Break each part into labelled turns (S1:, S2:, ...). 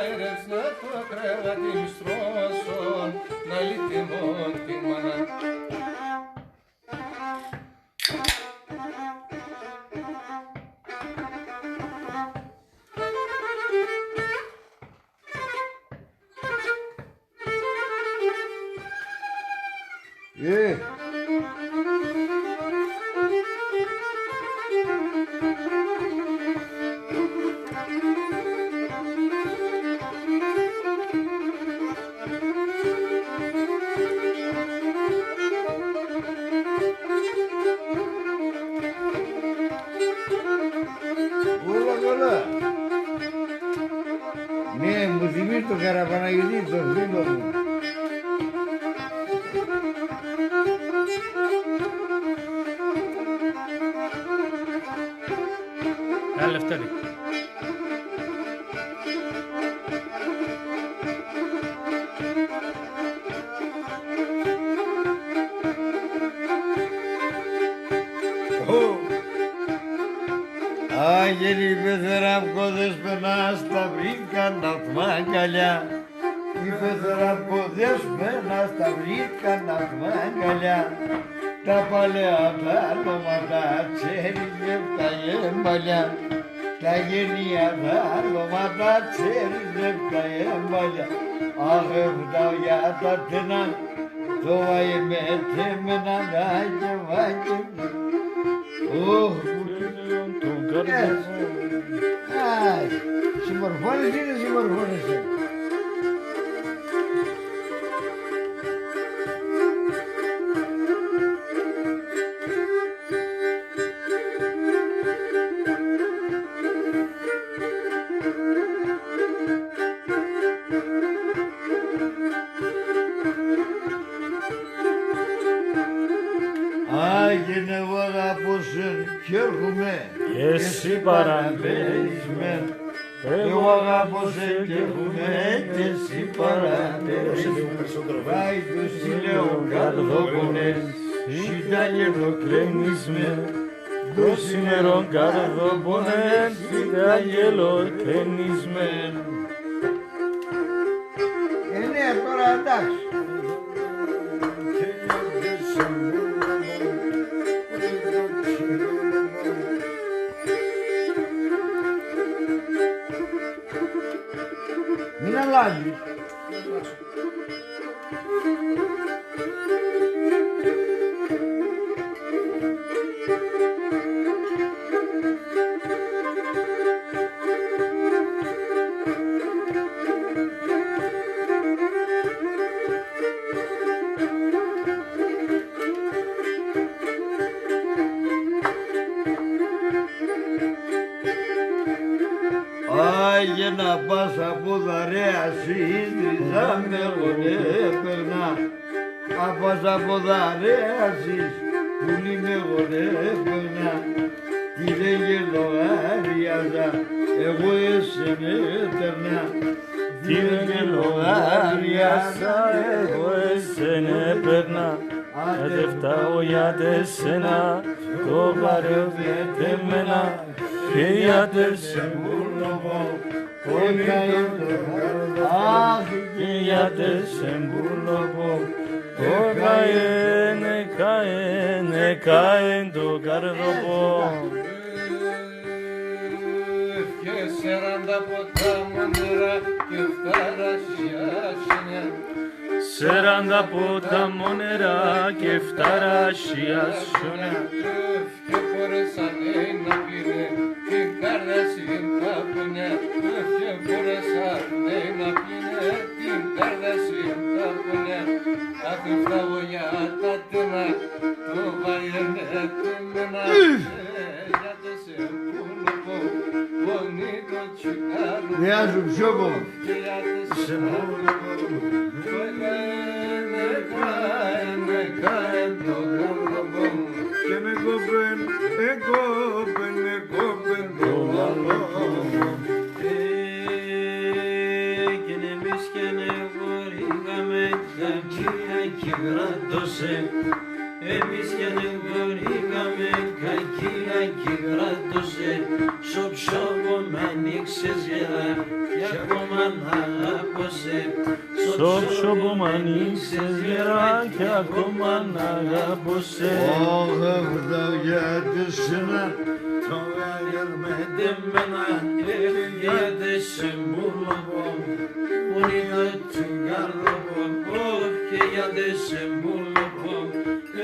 S1: μάιρες να το κρεβάτι μη στρώσω, να λυτιμώ τη μάνα.
S2: Ναι, μου θυμίζει το Καραπαναγιωτή, το φίλο μου.
S3: Λευτέρη.
S2: Άγγελοι πεθεραπκώδες περνά στα βρήκαν αγκαλιά. Οι πεθεραπκώδες περνά στα βρήκαν αγκαλιά. Τα παλαιά τα λόματα τσέριζε τα έμπαλια. Τα γενία τα λόματα τσέριζε τα έμπαλια. Αχ, για τα τένα, το βαϊμέτεμενα να γεβάκε. Ωχ, συμμορφώνεσαι ή δεν συμμορφώνεσαι? Άγινε εγώ αγαπώ σε κι έρχομαι
S3: Και εσύ παραμπέρεις με.
S2: Εγώ αγαπώ σε κι έρχομαι και εσύ παραμπέρεις με. Πάει το σύλλεο καρδόπονες, σιτάγελο κλαίνεις με.
S3: Το σήμερον καρδόπονες, σιτάγελο κλαίνεις με.
S2: Ναι, τώρα εντάξει. Μην αλλάζεις. Άγιε να πας από δαρέα σύντριζα με γονέ περνά. Απάς από δαρέα σεις πουλί με γονέ περνά. Τι δεν γελοάριαζα εγώ εσένε περνά.
S3: Τι δεν γελοάριαζα εγώ εσένε περνά. Άντε φτάω για τεσένα, το παρεύεται εμένα. Και για τεσεμπούλοβο, αχ, και για τεσεμπούλοβο, το καένε, καένε, καέν το καρδοπό.
S1: Και σέραντα ποτάμο νερά και φταρασιά.
S3: Σέραντα ποτάμο νερά και φταρασιά σουνιά.
S1: Και φορέσανε να πίνε την καρδασί τα πουνιά. Και φορέσανε να πίνε την καρδασί τα πουνιά. Αχ, φτάω για τα τένα, το βαριένε τεμένα. Για το σεμπούλοπο, πονεί το τσικάρου.
S2: Γεια σου ψιόπο.
S1: Και για το σεμπούλοπο, καένε, καένε, καέν το καρδοπό.
S2: Και με κόπεν, το λαλό.
S1: Και εμείς και νεγορήγαμε τα κύρια και γράτωσε.
S4: εμείς και δεν βρήκαμε κακία και κράτωσε στο ψώμο μ' ανοίξες γερά και ακόμα να αγαπώσε
S3: Στο ψώμο μ' ανοίξες γερά και ακόμα να αγαπώσε.
S2: Όχι αυτό γιατί σένα
S4: το άγερ με τεμένα γιατί σε μπουλοπώ Bonito τσιγκάρλοπο όχι γιατί σε μπουλοπώ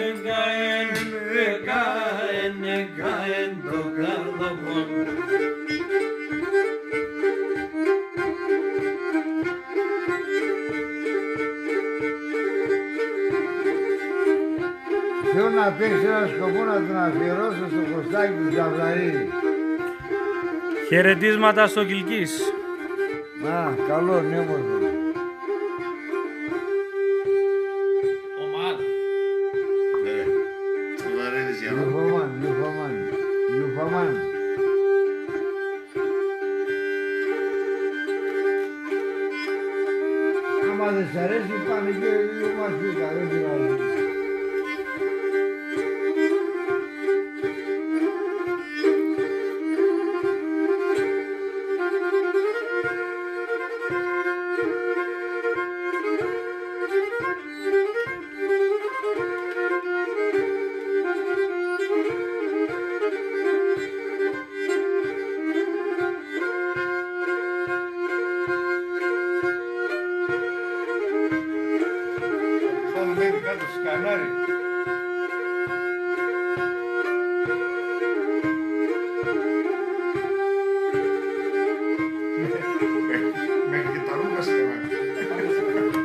S4: Εγκαέν το κάρλοπο
S2: θέλω να παίξει ένα σκοπό να τον αφιερώσω στο Κωστάκι του Τζαβλαρίδη.
S3: Χαιρετίσματα στο Κιλκής.
S2: Να, καλό νέμος. Λουφαμάν. Άμα δεν σ' αρέσει πάνε και λίγο μαθήκα, δεν πειράζει.
S1: Σκανάρι.
S5: Μέχρι και τα ρούχα σκανάρι.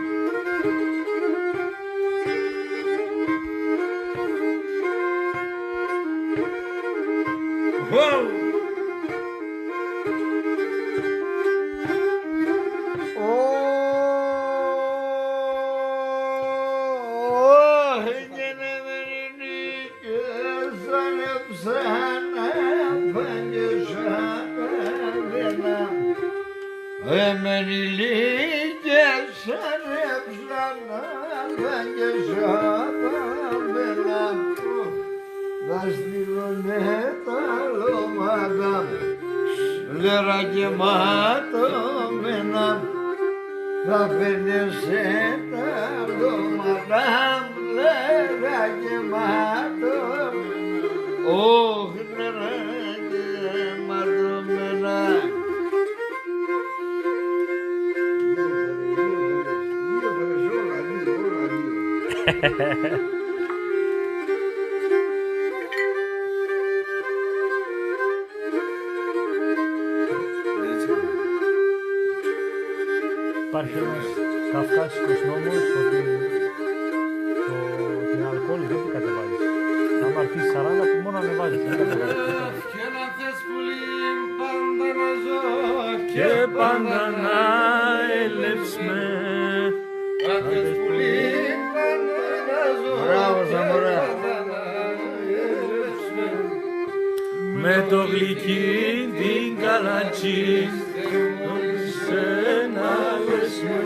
S2: Έμενοι λίγες ανέψαν και σαπαμένα να στείλουνε τα λόματα λέρα και ματωμένα θα φαίνεσαι τα λόματα λέρα και ματωμένα όχ λέρα και ματωμένα.
S3: Υπάρχει ένας καυκάσικος νόμος ότι την αλκοόλη δεν την κατεβάζεις. Άμα αρχίσεις 40 που μόνο ανεβάζεις, δεν κατεβάζεις.
S1: Και να θες πολύ πάντα να ζω
S3: Και πάντα να ελεύσουμε.
S1: να θες πολύ πάντα να ζω
S2: Μπράβο, Σαμορά.
S3: Με το γλυκί την καλατζή σένα λες με.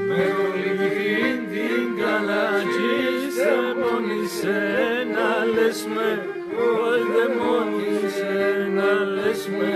S3: Με το γλυκί την καλατζή σε μόνη σένα λες με. Όχι δε μόνη σένα λες με.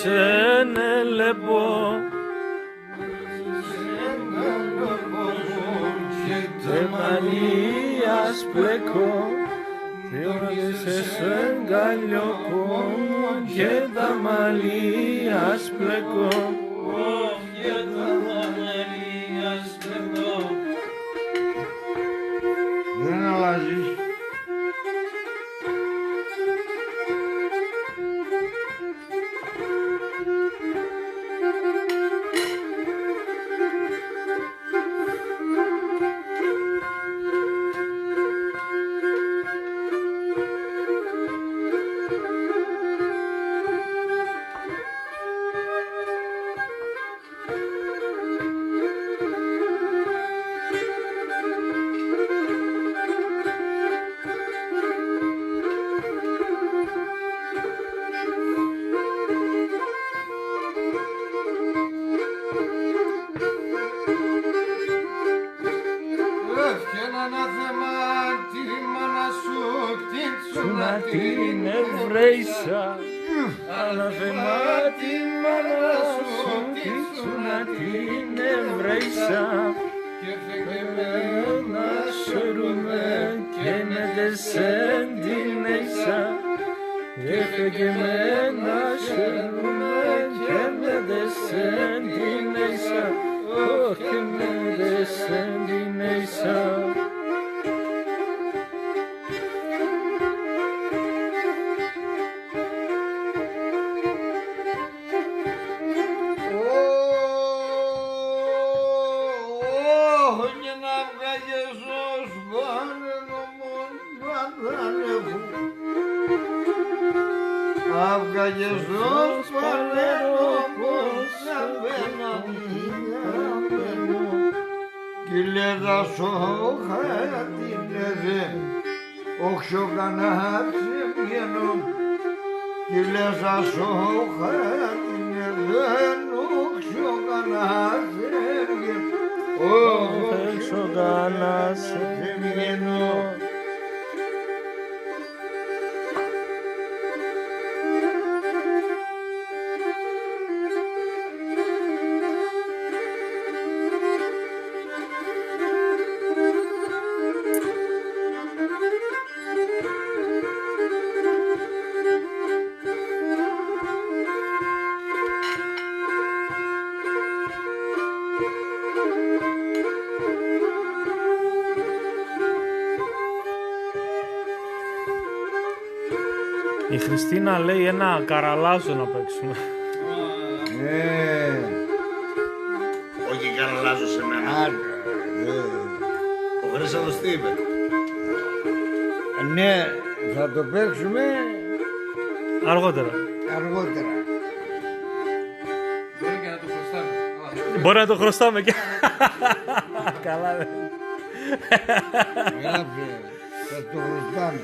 S3: Σένε λεμπό και μαλλίας πλεκό θεώρησε σεν καλλιοκό και τα μαλλίας πλεκό
S4: και τα μαλλίας πλεκό.
S2: Δεν αλλάζεις.
S3: την Εβραίσα, αναθεμά τη μάνα σου, τη τσούνα την Εβραίσα.
S1: Και φεγγε
S3: Να σωρούμε και με δεσεν την Αίσα. Και φεγγε να σωρούμε και με δεσεν την Αίσα. Όχι με δεσεν την Αίσα.
S2: Όχι να βγάλεις ως πανενομόν παντανεύου. Αυγαγες ως πανενομόν σαβέναμινιαμένου. Κυλέδα σόχα τίνεδε, όχιο κανάψε βγαίνω. Κυλέδα σόχα τίνεδε, όχιο κανάψε βγαίνω.
S3: Έξω καλά σε βγαίνω. Η Χριστίνα λέει ένα καραλάζο να παίξουμε.
S5: Όχι καραλάζω σε μένα. Ο Χρυσάδος τι είπε?
S2: Ναι, θα το παίξουμε
S3: Αργότερα.
S2: αργότερα.
S1: μπορεί και να το χρωστάμε.
S3: Μπορεί να το χρωστάμε και... Καλά δε.
S2: Γράψε, θα το χρωστάμε.